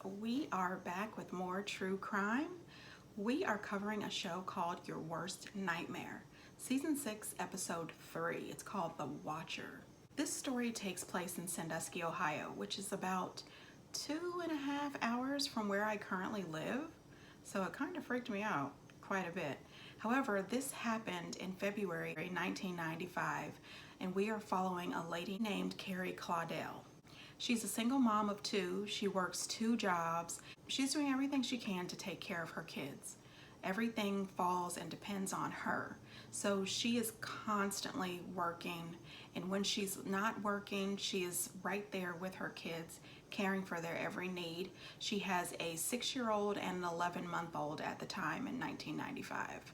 We are back with more true crime. We are covering a show called Your Worst Nightmare, Season 6, Episode 3. It's called The Watcher. This story takes place in Sandusky, Ohio, which is about 2.5 hours from where I currently live. So it kind of freaked me out quite a bit. However, this happened in February 1995, and we are following a lady named Carrie Claudel. She's a single mom of 2. She works 2 jobs. She's doing everything she can to take care of her kids. Everything falls and depends on her. So she is constantly working, and when she's not working, she is right there with her kids, caring for their every need. She has a 6-year-old and an 11-month-old at the time in 1995.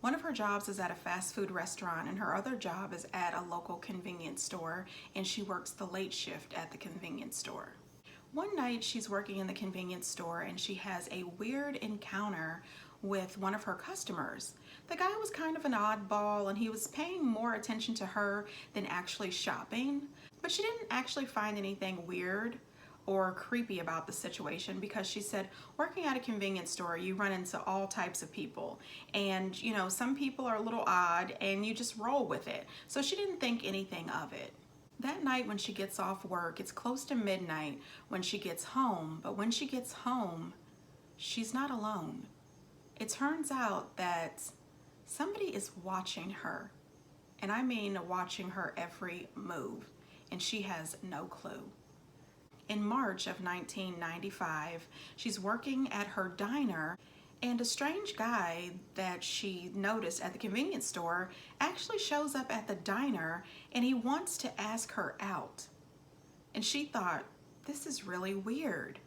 One of her jobs is at a fast food restaurant, and her other job is at a local convenience store, and she works the late shift at the convenience store. One night she's working in the convenience store and she has a weird encounter with one of her customers. The guy was kind of an oddball and he was paying more attention to her than actually shopping, but she didn't actually find anything weird or creepy about the situation because she said, working at a convenience store, you run into all types of people, and some people are a little odd and you just roll with it. So she didn't think anything of it. That night when she gets off work, it's close to midnight when she gets home, but when she gets home, she's not alone. It turns out that somebody is watching her, and I mean watching her every move, and she has no clue. In March of 1995, she's working at her diner, and a strange guy that she noticed at the convenience store actually shows up at the diner, and he wants to ask her out. And she thought, this is really weird.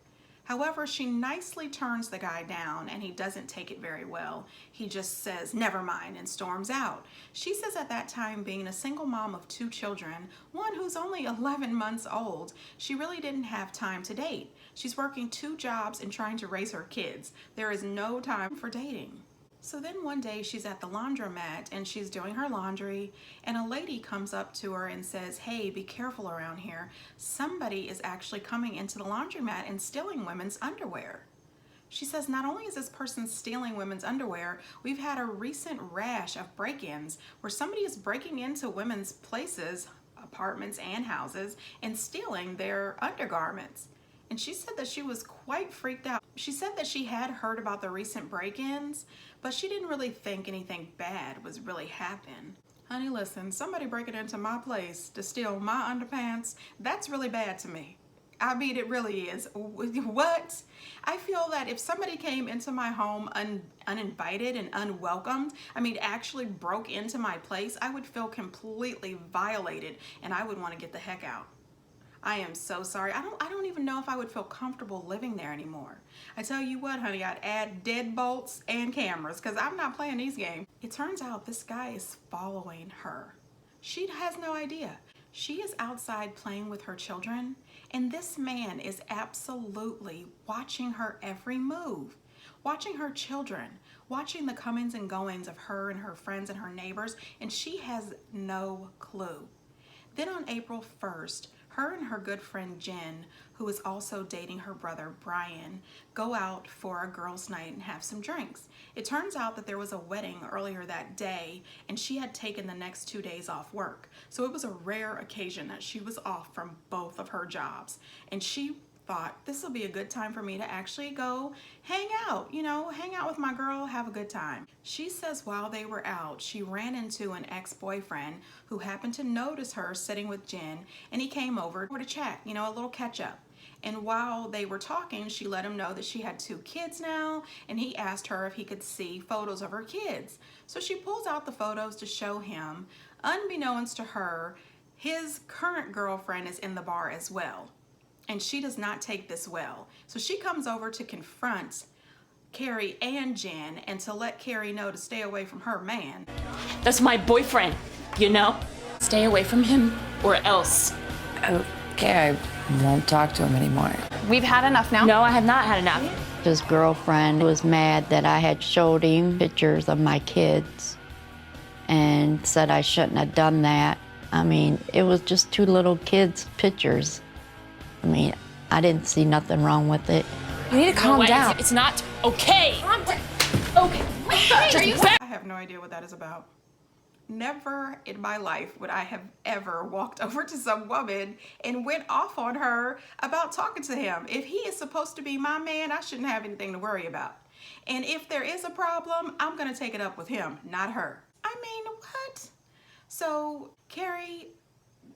However, she nicely turns the guy down, and he doesn't take it very well. He just says, never mind, and storms out. She says at that time, being a single mom of 2 children, one who's only 11 months old, she really didn't have time to date. She's working 2 jobs and trying to raise her kids. There is no time for dating. So then one day she's at the laundromat and she's doing her laundry, and a lady comes up to her and says, hey, be careful around here. Somebody is actually coming into the laundromat and stealing women's underwear. She says not only is this person stealing women's underwear, we've had a recent rash of break-ins where somebody is breaking into women's places, apartments and houses, and stealing their undergarments. And she said that she was quite freaked out. She said that she had heard about the recent break-ins, but she didn't really think anything bad was really happening. Honey, listen, somebody breaking into my place to steal my underpants, that's really bad to me. I mean, it really is. What? I feel that if somebody came into my home uninvited and unwelcomed, actually broke into my place, I would feel completely violated and I would want to get the heck out. I am so sorry. I don't even know if I would feel comfortable living there anymore. I tell you what, honey, I'd add deadbolts and cameras because I'm not playing these games. It turns out this guy is following her. She has no idea. She is outside playing with her children, and this man is absolutely watching her every move, watching her children, watching the comings and goings of her and her friends and her neighbors, and she has no clue. Then on April 1st, her and her good friend Jen, who is also dating her brother Brian, go out for a girls' night and have some drinks. It turns out that there was a wedding earlier that day, and she had taken the next 2 days off work. So it was a rare occasion that she was off from both of her jobs. And she thought, this will be a good time for me to actually go hang out, hang out with my girl, have a good time. She says while they were out, she ran into an ex-boyfriend who happened to notice her sitting with Jen, and he came over to chat, a little catch up. And while they were talking, she let him know that she had 2 kids now, and he asked her if he could see photos of her kids. So she pulls out the photos to show him. Unbeknownst to her, his current girlfriend is in the bar as well. And she does not take this well. So she comes over to confront Carrie and Jen and to let Carrie know to stay away from her man. That's my boyfriend, Stay away from him or else. Okay, I won't talk to him anymore. We've had enough now? No, I have not had enough. His girlfriend was mad that I had showed him pictures of my kids and said I shouldn't have done that. It was just 2 little kids' pictures. I didn't see nothing wrong with it. You need to calm No, down. It's not okay. Calm down. Okay. I have no idea what that is about. Never in my life would I have ever walked over to some woman and went off on her about talking to him. If he is supposed to be my man, I shouldn't have anything to worry about. And if there is a problem, I'm gonna take it up with him, not her. I mean, what? So Carrie,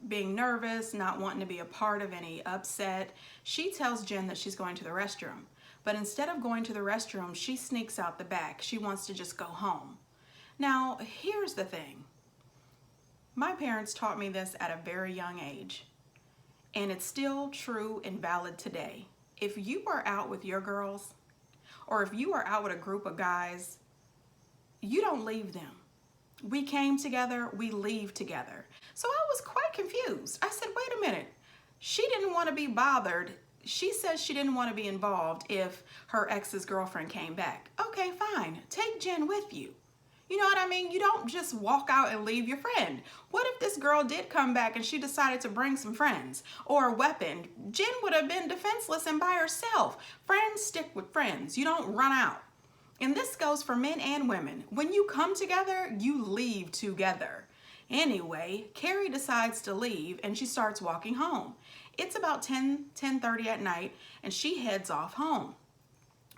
being nervous, not wanting to be a part of any upset, she tells Jen that she's going to the restroom. But instead of going to the restroom, she sneaks out the back. She wants to just go home. Now, here's the thing. My parents taught me this at a very young age, and it's still true and valid today. If you are out with your girls, or if you are out with a group of guys, you don't leave them. We came together, we leave together. So I was quite confused. I said, wait a minute. She didn't want to be bothered. She says she didn't want to be involved if her ex's girlfriend came back. Okay, fine. Take Jen with you. You know what I mean? You don't just walk out and leave your friend. What if this girl did come back and she decided to bring some friends or a weapon? Jen would have been defenseless and by herself. Friends stick with friends. You don't run out. And this goes for men and women. When you come together, you leave together. Anyway, Carrie decides to leave and she starts walking home. It's about 10:30 at night and she heads off home.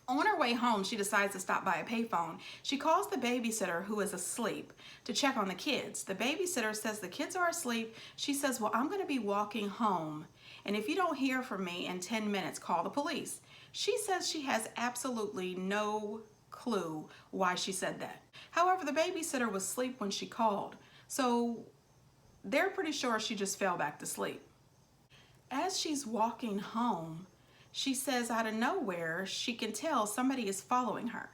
On her way home, she decides to stop by a payphone. She calls the babysitter, who is asleep, to check on the kids. The babysitter says the kids are asleep. She says, well, I'm going to be walking home, and if you don't hear from me in 10 minutes, call the police. She says she has absolutely no clue why she said that. However, the babysitter was asleep when she called, so they're pretty sure she just fell back to sleep. As she's walking home, she says out of nowhere, she can tell somebody is following her.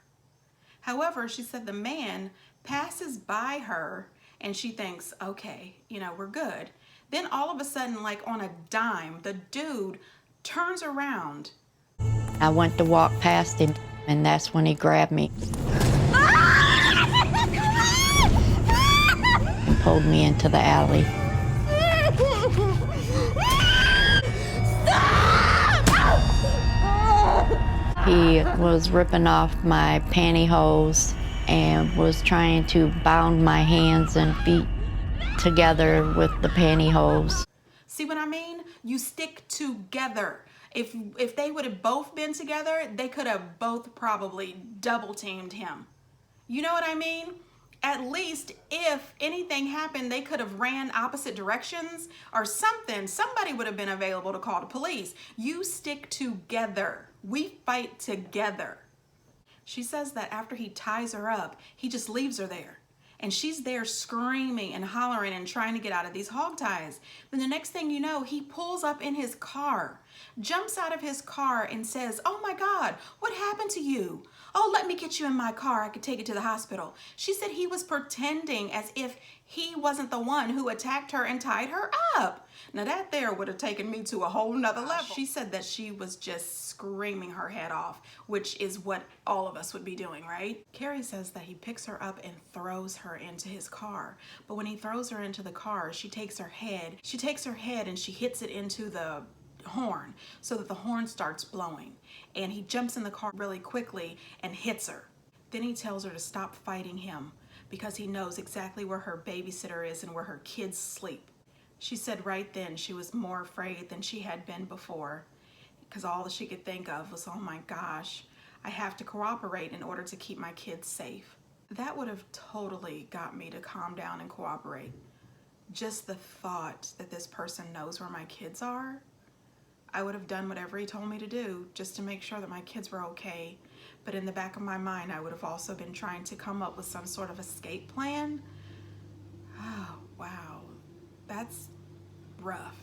However, she said the man passes by her and she thinks, okay, we're good. Then all of a sudden, like on a dime, the dude turns around. I went to walk past him, and that's when he grabbed me. Pulled me into the alley. He was ripping off my pantyhose and was trying to bound my hands and feet together with the pantyhose. See what I mean? You stick together. If they would have both been together, they could have both probably double teamed him. You know what I mean? At least if anything happened, they could have ran opposite directions or something. Somebody would have been available to call the police. You stick together. We fight together. She says that after he ties her up, he just leaves her there. And she's there screaming and hollering and trying to get out of these hog ties. Then the next thing you know, he pulls up in his car, jumps out of his car and says, oh my God, what happened to you? Oh, let me get you in my car. I could take you to the hospital. She said he was pretending as if he wasn't the one who attacked her and tied her up. Now that there would have taken me to a whole nother level. She said that she was just screaming her head off, which is what all of us would be doing, right? Carrie says that he picks her up and throws her into his car. But when he throws her into the car, she takes her head and she hits it into the horn so that the horn starts blowing. And he jumps in the car really quickly and hits her. Then he tells her to stop fighting him because he knows exactly where her babysitter is and where her kids sleep. She said right then she was more afraid than she had been before because all that she could think of was, oh my gosh, I have to cooperate in order to keep my kids safe. That would have totally got me to calm down and cooperate. Just the thought that this person knows where my kids are, I would have done whatever he told me to do just to make sure that my kids were okay. But in the back of my mind, I would have also been trying to come up with some sort of escape plan. Oh, wow. That's rough.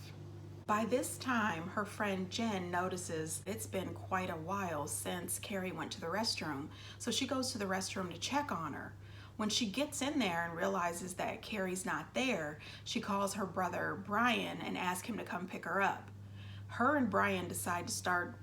By this time, her friend Jen notices it's been quite a while since Carrie went to the restroom. So she goes to the restroom to check on her. When she gets in there and realizes that Carrie's not there, she calls her brother Brian and asks him to come pick her up. Her and Brian decide to start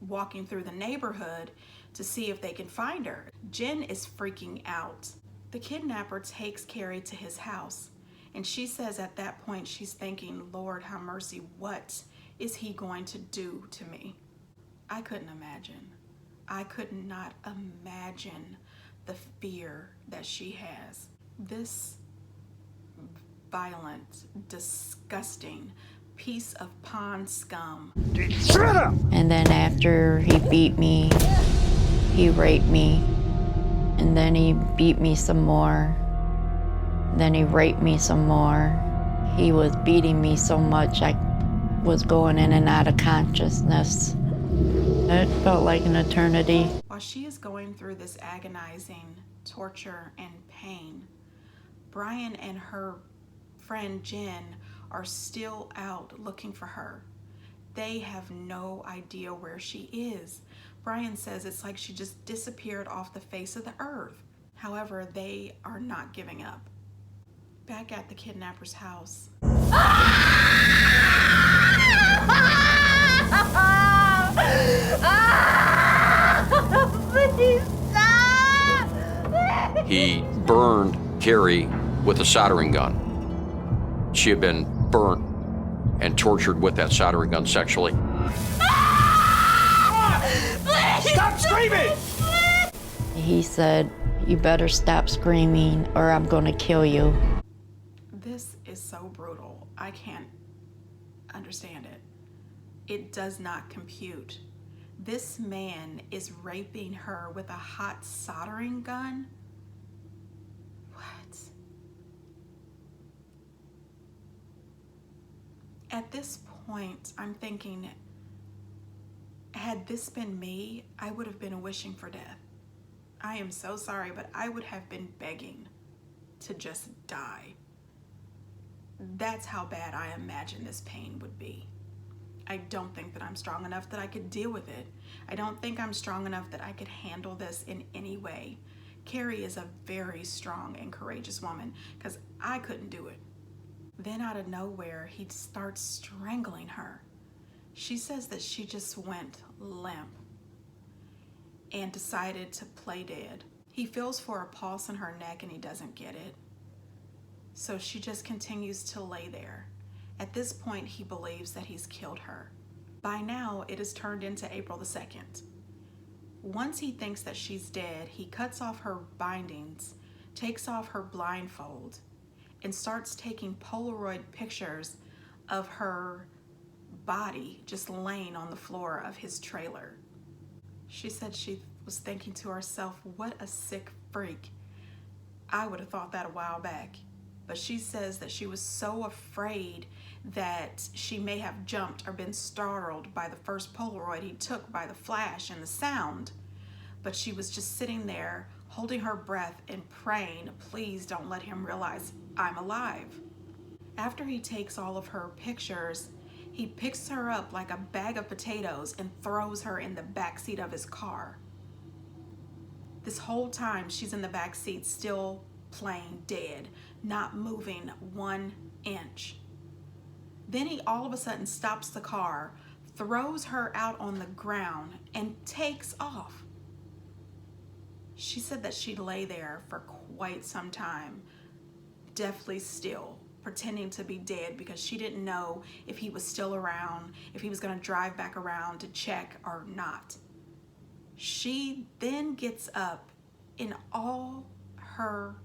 walking through the neighborhood to see if they can find her. Jen is freaking out. The kidnapper takes Carrie to his house, and she says at that point she's thinking, Lord have mercy, what is he going to do to me? I couldn't imagine. I could not imagine the fear that she has. This violent, disgusting piece of pond scum. And then after he beat me, he raped me. And then he beat me some more. Then he raped me some more. He was beating me so much I was going in and out of consciousness. It felt like an eternity. While she is going through this agonizing torture and pain, Brian and her friend Jen are still out looking for her. They have no idea where she is. Brian says it's like she just disappeared off the face of the earth. However, they are not giving up. Back at the kidnapper's house, Please stop! He burned Carrie with a soldering gun. She had been burnt and tortured with that soldering gun sexually. Stop screaming! He said, "You better stop screaming or I'm gonna kill you." this is so brutal. I can't understand it. It does not compute. This man is raping her with a hot soldering gun? What? At this point, I'm thinking, had this been me, I would have been wishing for death. I am so sorry, but I would have been begging to just die. That's how bad I imagine this pain would be. I don't think that I'm strong enough that I could deal with it. I don't think I'm strong enough that I could handle this in any way. Carrie is a very strong and courageous woman, because I couldn't do it. Then out of nowhere, he starts strangling her. She says that she just went limp and decided to play dead. He feels for a pulse in her neck and he doesn't get it. So she just continues to lay there. At this point, he believes that he's killed her. By now, it has turned into April the 2nd. Once he thinks that she's dead, he cuts off her bindings, takes off her blindfold, and starts taking Polaroid pictures of her body just laying on the floor of his trailer. She said she was thinking to herself, what a sick freak. I would have thought that a while back. But she says that she was so afraid that she may have jumped or been startled by the first Polaroid he took by the flash and the sound. But she was just sitting there holding her breath and praying, please don't let him realize I'm alive. After he takes all of her pictures, he picks her up like a bag of potatoes and throws her in the backseat of his car. This whole time she's in the backseat still playing dead, not moving 1 inch. Then he all of a sudden stops the car, throws her out on the ground, and takes off. She said that she lay there for quite some time, deathly still, pretending to be dead because she didn't know if he was still around, if he was going to drive back around to check or not. She then gets up in all her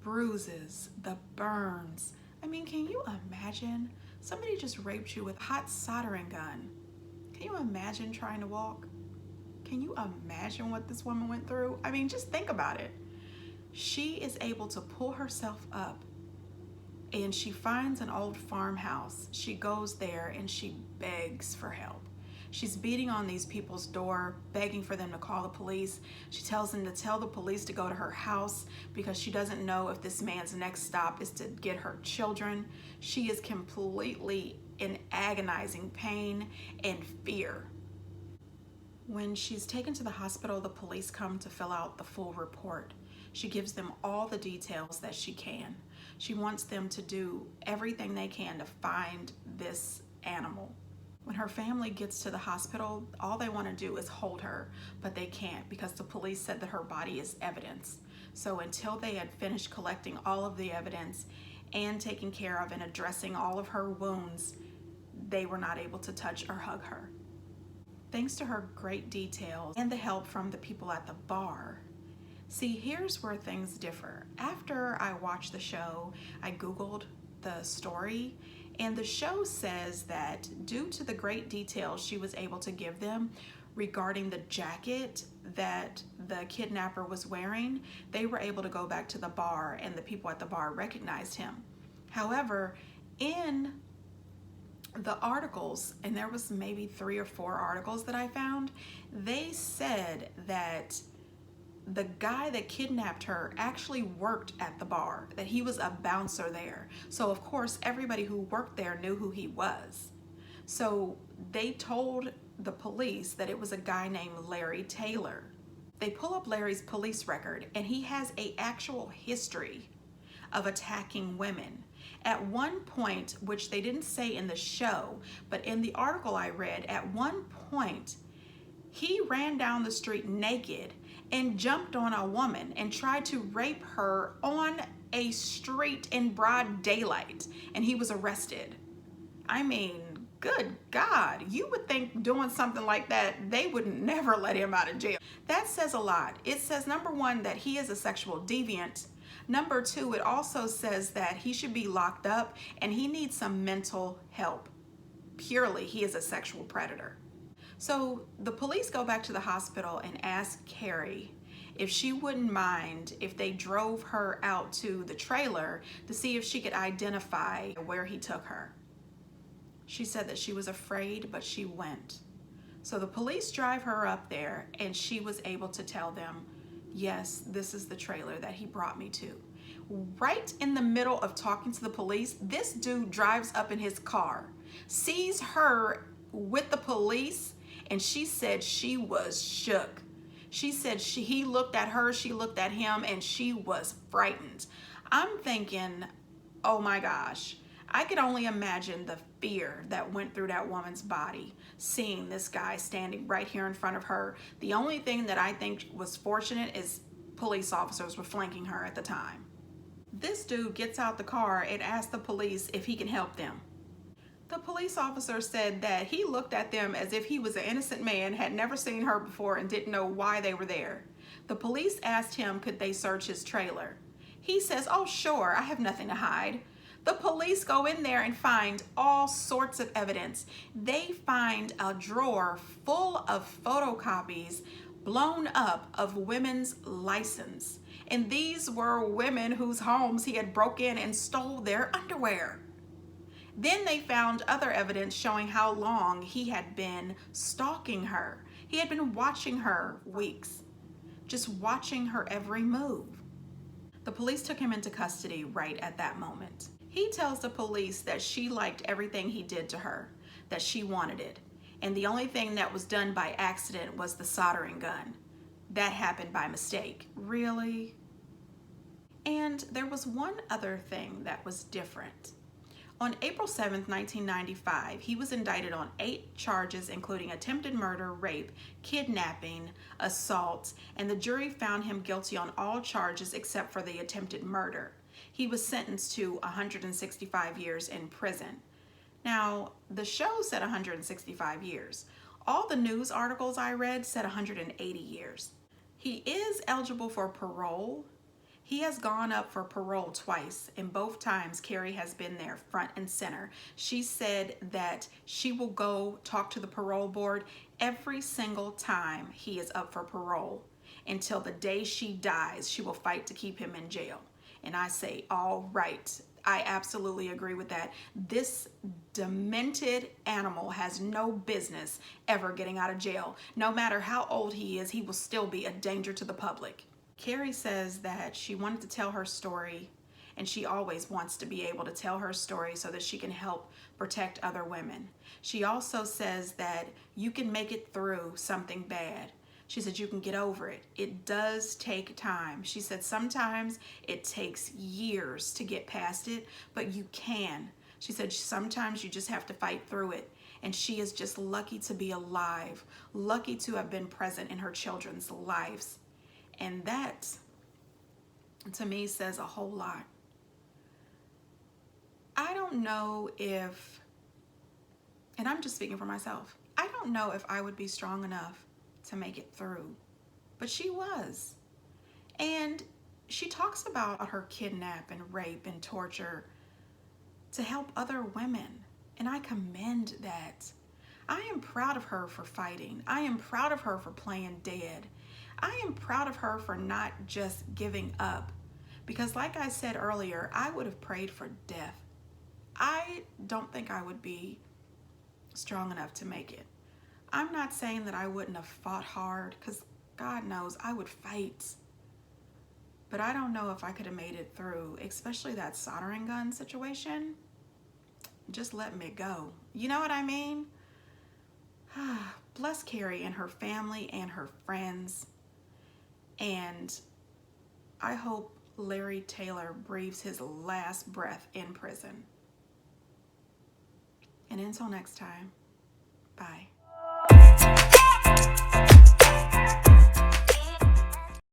bruises, the burns. I mean, can you imagine? Somebody just raped you with a hot soldering gun. Can you imagine trying to walk? Can you imagine what this woman went through? I mean, just think about it. She is able to pull herself up and she finds an old farmhouse. She goes there and she begs for help. She's beating on these people's door, begging for them to call the police. She tells them to tell the police to go to her house because she doesn't know if this man's next stop is to get her children. She is completely in agonizing pain and fear. When she's taken to the hospital, the police come to fill out the full report. She gives them all the details that she can. She wants them to do everything they can to find this animal. When her family gets to the hospital, all they want to do is hold her, but they can't because the police said that her body is evidence. So until they had finished collecting all of the evidence and taking care of and addressing all of her wounds, they were not able to touch or hug her. thanks to her great details and the help from the people at the bar. See, here's where things differ. After I watched the show, I Googled the story, and the show says that due to the great details she was able to give them regarding the jacket that the kidnapper was wearing, they were able to go back to the bar and the people at the bar recognized him. However, in the articles, and there was maybe 3 or 4 articles that I found, they said that the guy that kidnapped her actually worked at the bar, that he was a bouncer there. So of course, everybody who worked there knew who he was. So they told the police that it was a guy named Larry Taylor. They pull up Larry's police record, and he has an actual history of attacking women. At one point, which they didn't say in the show, but in the article I read, at one point, he ran down the street naked and jumped on a woman and tried to rape her on a street in broad daylight, and he was arrested. I mean, good God, you would think doing something like that, they would never let him out of jail. That says a lot. It says, number 1, that he is a sexual deviant. Number 2, it also says that he should be locked up and he needs some mental help. Purely, he is a sexual predator. So the police go back to the hospital and ask Carrie if she wouldn't mind if they drove her out to the trailer to see if she could identify where he took her. She said that she was afraid, but she went. So the police drive her up there, and she was able to tell them, yes, this is the trailer that he brought me to. Right in the middle of talking to the police, this dude drives up in his car, sees her with the police, and she said she was shook. She said he looked at her, she looked at him, and she was frightened. I'm thinking, oh my gosh, I could only imagine the fear that went through that woman's body, seeing this guy standing right here in front of her. The only thing that I think was fortunate is police officers were flanking her at the time. This dude gets out the car and asks the police if he can help them. The police officer said that he looked at them as if he was an innocent man, had never seen her before, and didn't know why they were there. The police asked him could they search his trailer. He says, oh sure, I have nothing to hide. The police go in there and find all sorts of evidence. They find a drawer full of photocopies blown up of women's license. And these were women whose homes he had broke in and stole their underwear. Then they found other evidence showing how long he had been stalking her. He had been watching her weeks, just watching her every move. The police took him into custody right at that moment. He tells the police that she liked everything he did to her, that she wanted it, and the only thing that was done by accident was the soldering gun. That happened by mistake. Really? And there was one other thing that was different. On April 7th, 1995, he was indicted on 8 charges, including attempted murder, rape, kidnapping, assault, and the jury found him guilty on all charges except for the attempted murder. He was sentenced to 165 years in prison. Now, the show said 165 years. All the news articles I read said 180 years. He is eligible for parole. He has gone up for parole twice, and both times Carrie has been there front and center. She said that she will go talk to the parole board every single time he is up for parole. Until the day she dies, she will fight to keep him in jail. And I say, all right, I absolutely agree with that. This demented animal has no business ever getting out of jail. No matter how old he is, he will still be a danger to the public. Carrie says that she wanted to tell her story, and she always wants to be able to tell her story so that she can help protect other women. She also says that you can make it through something bad. She said you can get over it. It does take time. She said sometimes it takes years to get past it, but you can. She said sometimes you just have to fight through it. And she is just lucky to be alive, lucky to have been present in her children's lives. And that, to me, says a whole lot. I don't know if, and I'm just speaking for myself, I don't know if I would be strong enough to make it through, but she was. And she talks about her kidnap and rape and torture to help other women, and I commend that. I am proud of her for fighting. I am proud of her for playing dead. I am proud of her for not just giving up, because like I said earlier, I would have prayed for death. I don't think I would be strong enough to make it. I'm not saying that I wouldn't have fought hard, because God knows I would fight. But I don't know if I could have made it through, especially that soldering gun situation. Just let me go. You know what I mean? Bless Carrie and her family and her friends. And I hope Larry Taylor breathes his last breath in prison. And until next time, bye.